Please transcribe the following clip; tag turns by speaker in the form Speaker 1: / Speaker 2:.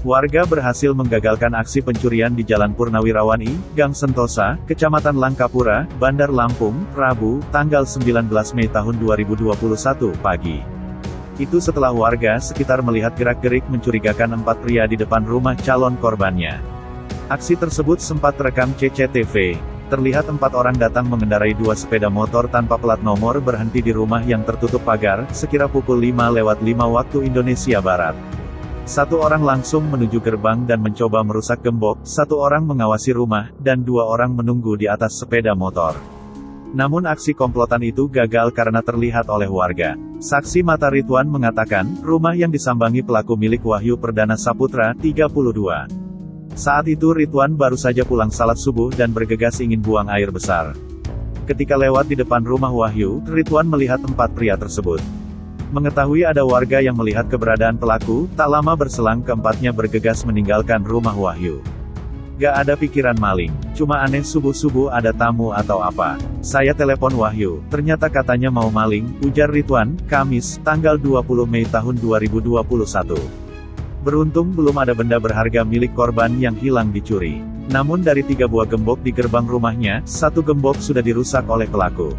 Speaker 1: Warga berhasil menggagalkan aksi pencurian di Jalan Purnawirawan I, Gang Sentosa, Kecamatan Langkapura, Bandar Lampung, Rabu, tanggal 19 Mei tahun 2021, pagi. Itu setelah warga sekitar melihat gerak-gerik mencurigakan 4 pria di depan rumah calon korbannya. Aksi tersebut sempat terekam CCTV. Terlihat 4 orang datang mengendarai 2 sepeda motor tanpa plat nomor berhenti di rumah yang tertutup pagar, sekira pukul 5:05 waktu Indonesia Barat. 1 orang langsung menuju gerbang dan mencoba merusak gembok, 1 orang mengawasi rumah, dan 2 orang menunggu di atas sepeda motor. Namun aksi komplotan itu gagal karena terlihat oleh warga. Saksi mata Ridwan mengatakan, rumah yang disambangi pelaku milik Wahyu Perdana Saputra, 32. Saat itu Ridwan baru saja pulang salat subuh dan bergegas ingin buang air besar. Ketika lewat di depan rumah Wahyu, Ridwan melihat 4 pria tersebut. Mengetahui ada warga yang melihat keberadaan pelaku, tak lama berselang keempatnya bergegas meninggalkan rumah Wahyu. Gak ada pikiran maling, cuma aneh subuh-subuh ada tamu atau apa. Saya telepon Wahyu, ternyata katanya mau maling, ujar Ridwan, Kamis, tanggal 20 Mei tahun 2021. Beruntung belum ada benda berharga milik korban yang hilang dicuri. Namun dari 3 buah gembok di gerbang rumahnya, 1 gembok sudah dirusak oleh pelaku.